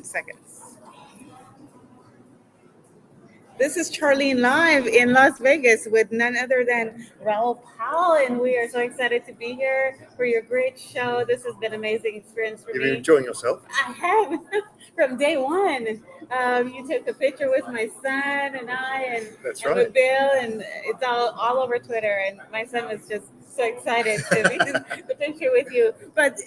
seconds. This is Charlene live in Las Vegas with none other than Raoul, and we are so excited to be here for your great show. This has been an amazing experience for me. You've been enjoying yourself? I have from day one. You took a picture with my son and I, and, That's and right. with Bill, and it's all over Twitter. And my son was just so excited to be in the picture with you. But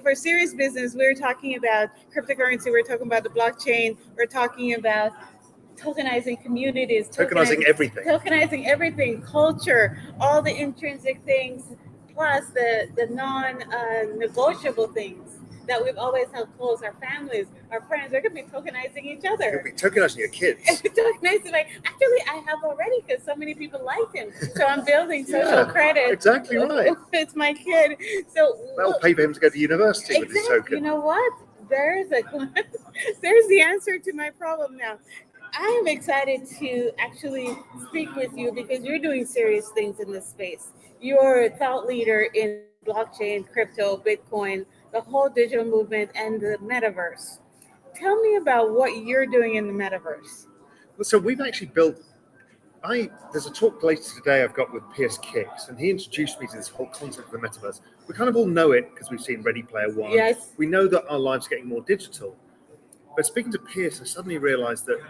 for serious business, we're talking about cryptocurrency. We're talking about the blockchain. We're talking about tokenizing communities, Tokenizing everything, culture, all the intrinsic things, plus the non-negotiable things that we've always held close. Our families, our friends, they're going to be tokenizing each other. You'll be tokenizing your kids. Tokenizing, actually, I have already because so many people like him. So I'm building social credit. Exactly right. It's my kid. So that'll pay for him to go to university with his token. You know what? There's the answer to my problem now. I am excited to actually speak with you because you're doing serious things in this space. You're a thought leader in blockchain, crypto, Bitcoin, the whole digital movement, and the metaverse. Tell me about what you're doing in the metaverse. Well, so we've actually built. There's a talk later today I've got with Pierce Kicks, and he introduced me to this whole concept of the metaverse. We kind of all know it because we've seen Ready Player One. Yes. We know that our lives are getting more digital. But speaking to Pierce, I suddenly realized that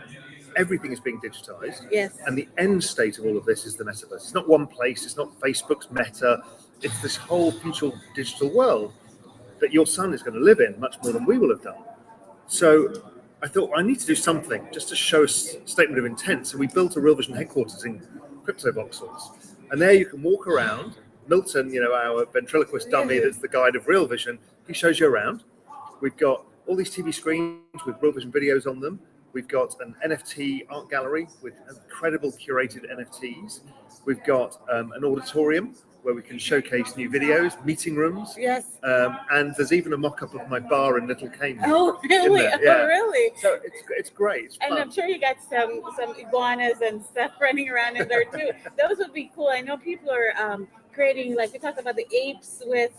everything is being digitized. Yes. And the end state of all of this is the metaverse. It's not one place. It's not Facebook's Meta. It's this whole future digital world that your son is going to live in much more than we will have done. So I thought I need to do something just to show a statement of intent. So we built a Real Vision headquarters in Crypto Voxels. And there you can walk around. Milton, our ventriloquist dummy that's the guide of Real Vision, he shows you around. We've got all these TV screens with Real Vision videos on them. We've got an NFT art gallery with incredible curated NFTs. We've got an auditorium where we can showcase new videos, meeting rooms. Yes. And there's even a mock-up of my bar in Little Cayman. Oh, really? Yeah. Oh, really? So it's great. It's and fun. I'm sure you got some iguanas and stuff running around in there too. Those would be cool. I know people are creating, like we talked about the apes with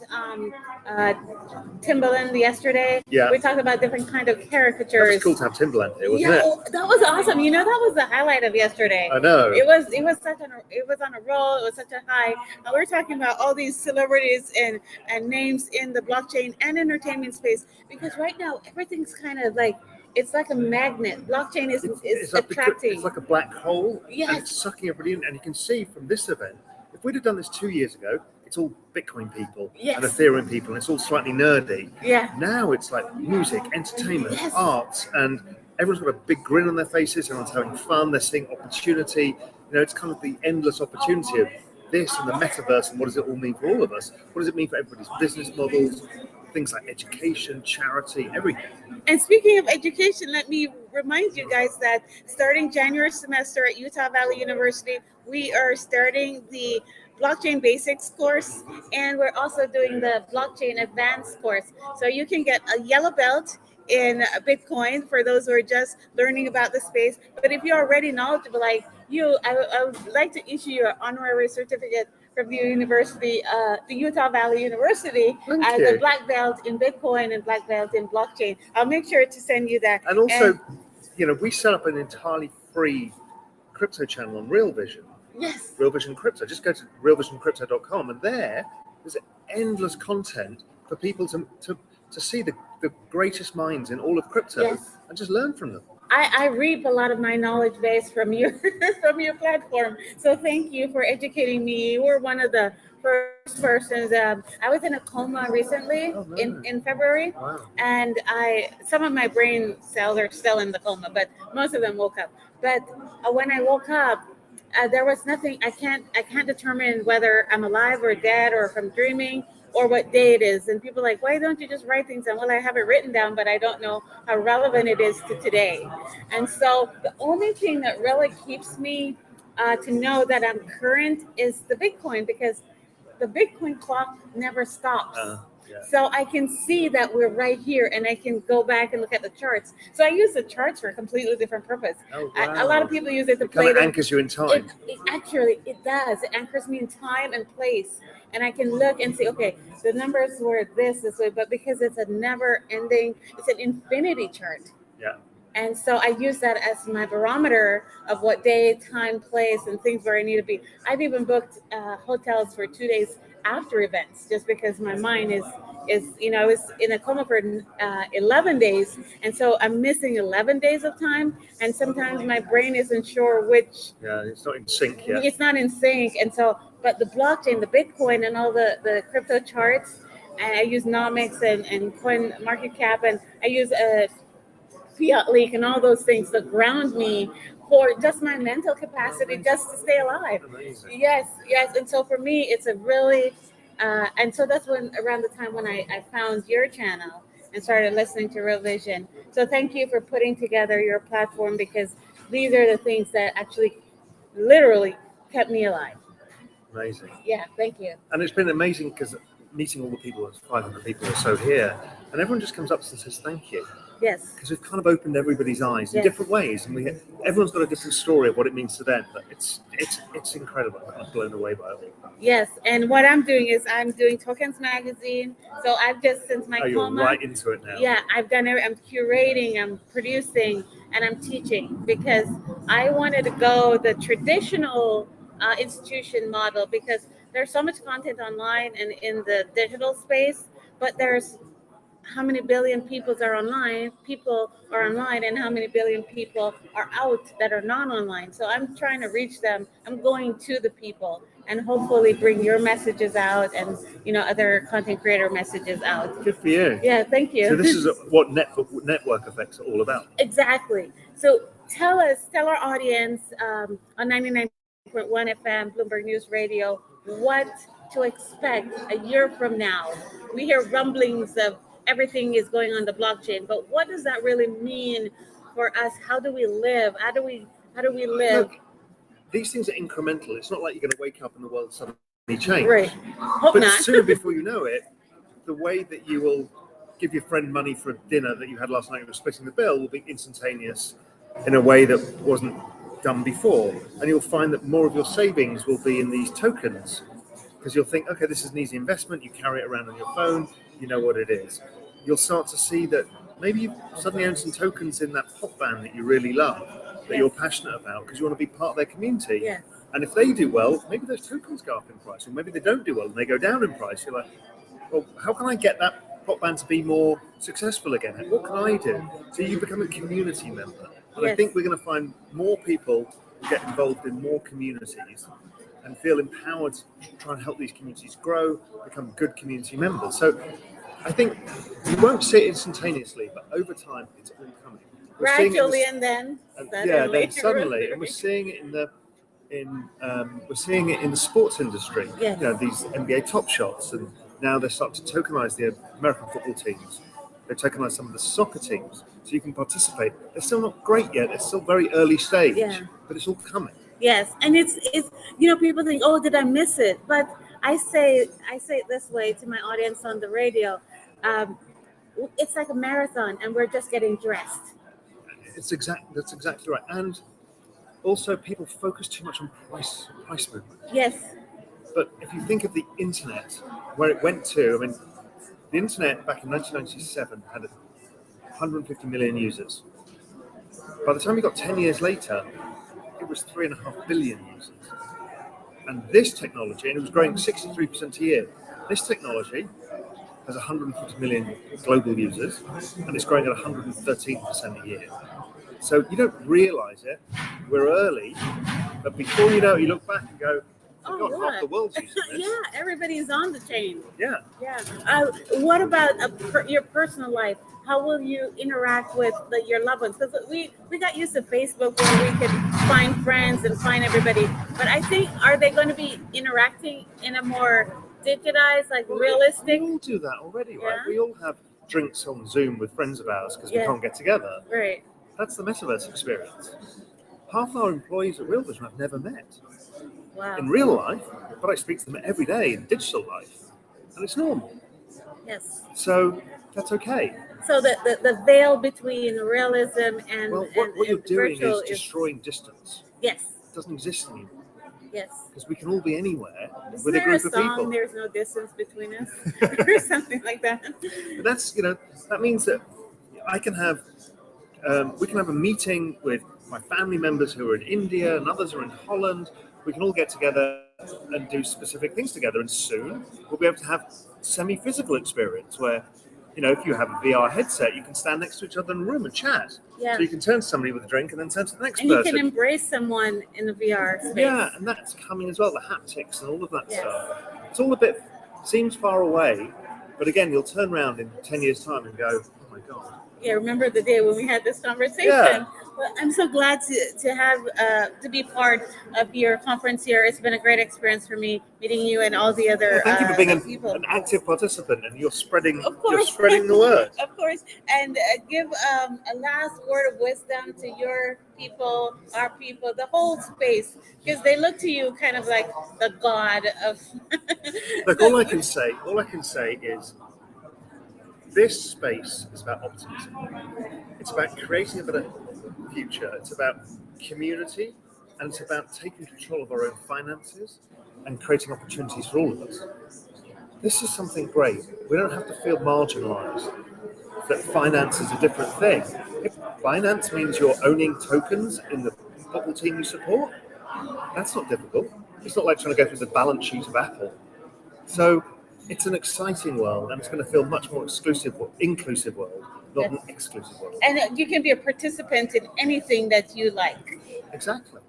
Timbaland yesterday. Yeah. We talked about different kind of caricatures. That was cool to have Timbaland here, wasn't it? That was awesome. That was the highlight of yesterday. I know. It was on a roll. It was such a high. And we're talking about all these celebrities and names in the blockchain and entertainment space because right now everything's kind of like it's like a magnet. Blockchain is attracting. It's like a black hole. Yes. And it's sucking everybody in. And you can see from this event, if we'd have done this 2 years ago, it's all Bitcoin people and Ethereum people, and it's all slightly nerdy. Yeah. Now it's like music, entertainment, arts, and everyone's got a big grin on their faces. Everyone's having fun. They're seeing opportunity. It's kind of the endless opportunity of this and the metaverse, and what does it all mean for all of us? What does it mean for everybody's business models? Things like education, charity, everything. And speaking of education, let me remind you guys that starting January semester at Utah Valley University, we are starting the Blockchain Basics course, and we're also doing the Blockchain Advanced course. So you can get a yellow belt in Bitcoin for those who are just learning about the space. But if you're already knowledgeable like you, I would like to issue you an honorary certificate from the university, the Utah Valley University, as a black belt in Bitcoin and black belt in blockchain. I'll make sure to send you that. And also, we set up an entirely free crypto channel on Real Vision. Yes. Real Vision Crypto. Just go to realvisioncrypto.com, and there's endless content for people to see the greatest minds in all of crypto and just learn from them. I reap a lot of my knowledge base from your platform. So thank you for educating me. You were one of the first persons. I was in a coma recently in February, and some of my brain cells are still in the coma, but most of them woke up. But when I woke up, there was nothing. I can't determine whether I'm alive or dead or if I'm dreaming or what day it is. And people are like, why don't you just write things down? Well, I have it written down, but I don't know how relevant it is to today. And so the only thing that really keeps me to know that I'm current is the Bitcoin, because the Bitcoin clock never stops. Yeah. So I can see that we're right here, and I can go back and look at the charts. So I use the charts for a completely different purpose. Oh, A lot of people use it to It kind play. of anchors you in time. It does. It anchors me in time and place, and I can look and see. Okay, the numbers were this way, but because it's a never-ending, it's an infinity chart. Yeah. And so I use that as my barometer of what day, time, place, and things where I need to be. I've even booked hotels for 2 days after events, just because my mind is I was in a coma for 11 days, and so I'm missing 11 days of time, and sometimes my brain isn't sure which. Yeah, it's not in sync yet. It's not in sync, and so but the blockchain, the Bitcoin, and all the crypto charts, and I use Nomics and Coin Market Cap, and I use Fiat Leak and all those things that ground me for just my mental capacity, just to stay alive. Amazing. Yes. And so for me, it's a really, and so that's around the time when I found your channel and started listening to Real Vision. So thank you for putting together your platform, because these are the things that actually literally kept me alive. Amazing. Yeah, thank you. And it's been amazing because meeting all the people, there's 500 people or so here, and everyone just comes up and says thank you. Yes. Because we've kind of opened everybody's eyes in Yes. different ways, and everyone's got a different story of what it means to them. But it's incredible. I'm blown away by it. Yes, and what I'm doing is I'm doing Tokens Magazine. So I've just, since my You're coma, right into it now. yeah, I've done it. I'm curating, I'm producing, and I'm teaching, because I wanted to go the traditional institution model, because there's so much content online and in the digital space, but there's how many billion people are online, and how many billion people are out that are not online. So I'm trying to reach them. I'm going to the people and hopefully bring your messages out, and other content creator messages out. Good for you. Yeah, thank you. So this is what network effects are all about. Exactly. So tell our audience on 99.1 FM, Bloomberg News Radio, what to expect a year from now. We hear rumblings of everything is going on the blockchain, but what does that really mean for us? How do we live? How do we live? Look, these things are incremental. It's not like you're going to wake up and the world suddenly change. Right. Hope But not. soon before you know it, the way that you will give your friend money for a dinner that you had last night and you're splitting the bill will be instantaneous in a way that wasn't done before. And you'll find that more of your savings will be in these tokens, because you'll think, okay, this is an easy investment. You carry it around on your phone. You know what it is. You'll start to see that maybe you suddenly own some tokens in that pop band that you really love, that you're passionate about, because you want to be part of their community. Yeah. And if they do well, maybe those tokens go up in price, or maybe they don't do well and they go down in price. You're like, well, how can I get that pop band to be more successful again? What can I do? So you become a community member. And I think we're going to find more people who get involved in more communities and feel empowered to try and help these communities grow, become good community members. So I think you won't see it instantaneously, but over time, it's all coming. Gradually, and then suddenly, and we're seeing it we're seeing it in the sports industry. Yes. These NBA Top Shots, and now they're starting to tokenize the American football teams. They tokenize some of the soccer teams, so you can participate. They're still not great yet. They're still very early stage, but it's all coming. Yes, and it's people think, oh, did I miss it? But I say it this way to my audience on the radio. It's like a marathon, and we're just getting dressed. That's exactly right. And also, people focus too much on price movement. Yes. But if you think of the internet, where it went to, I mean, the internet back in 1997 had 150 million users. By the time we got 10 years later, it was 3.5 billion users. And this technology, and it was growing 63% a year, this technology has 150 million global users, and it's growing at 113% a year. So you don't realize it. We're early, but before you know it, you look back and go, oh God, half the world's using this. Yeah, everybody's on the chain. Yeah. What about your personal life? How will you interact with your loved ones? Because we got used to Facebook where we could find friends and find everybody. But I think, are they going to be interacting in a more digitized, like realistic? We all do that already, right? We all have drinks on Zoom with friends of ours because we can't get together. Right. That's the metaverse experience. Half our employees at Real Vision I've never met. Wow. in real life, but I speak to them every day in digital life, and it's normal. Yes. So that's okay. So the veil between realism and Well, what you're and doing virtual is destroying distance. yes, It doesn't exist anymore yes. because we can all be anywhere Isn't with a there group a of song? people. There's no distance between us, or something like that. But that's, that means that I can have, we can have a meeting with my family members who are in India and others are in Holland. We can all get together and do specific things together, and soon we'll be able to have semi-physical experience where, if you have a VR headset, you can stand next to each other in a room and chat. Yeah. So you can turn to somebody with a drink and then turn to the next And you person. can embrace someone in the VR space. Yeah, and that's coming as well, the haptics and all of that Yes. stuff. It's all seems far away, but again, you'll turn around in 10 years' time and go, oh my God. Yeah, remember the day when we had this conversation? Yeah. Well, I'm so glad to have to be part of your conference here. It's been a great experience for me meeting you and all the other Thank you for being people. an active participant, and you're spreading Of course. you're spreading the word. Of course, and give a last word of wisdom to your people, our people, the whole space, because they look to you kind of like the god of. Look, all I can say is this space is about optimism. It's about creating a better future. It's about community, and it's about taking control of our own finances and creating opportunities for all of us. This is something great. We don't have to feel marginalized, that finance is a different thing. If finance means you're owning tokens in the football team you support, that's not difficult. It's not like trying to go through the balance sheet of Apple. So it's an exciting world, and it's going to feel much more inclusive world, not an exclusive world. And you can be a participant in anything that you like. Exactly.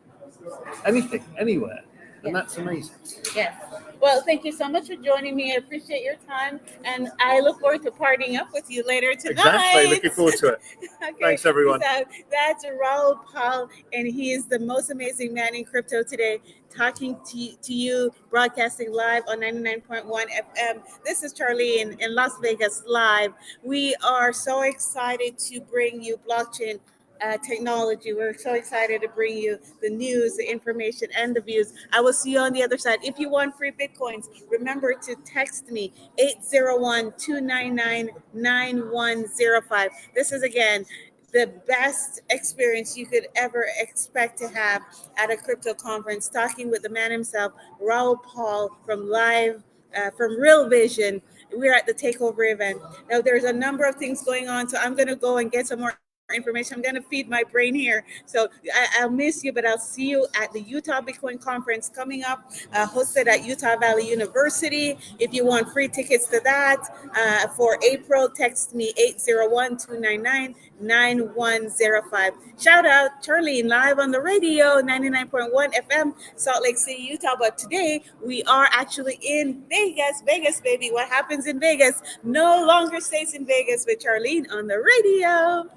Anything, anywhere. And that's amazing. Yes. Well, thank you so much for joining me. I appreciate your time, and I look forward to partying up with you later tonight. Exactly. Looking forward to it. Okay. Thanks, everyone. So that's Raoul Paul, and he is the most amazing man in crypto today, talking to you, broadcasting live on 99.1 FM. This is Charlene in Las Vegas live. We are so excited to bring you blockchain technology. We're so excited to bring you the news, the information, and the views. I will see you on the other side. If you want free Bitcoins, remember to text me 801-299-9105. This is, again, the best experience you could ever expect to have at a crypto conference, talking with the man himself, Raoul Paul from Real Vision. We're at the Takeover event. Now, there's a number of things going on, so I'm going to go and get some more information. I'm going to feed my brain here. So I'll miss you, but I'll see you at the Utah Bitcoin Conference coming up, hosted at Utah Valley University. If you want free tickets to that for April, text me 801-299-9105. Shout out Charlene live on the radio, 99.1 FM, Salt Lake City, Utah. But today we are actually in Vegas, baby. What happens in Vegas no longer stays in Vegas with Charlene on the radio.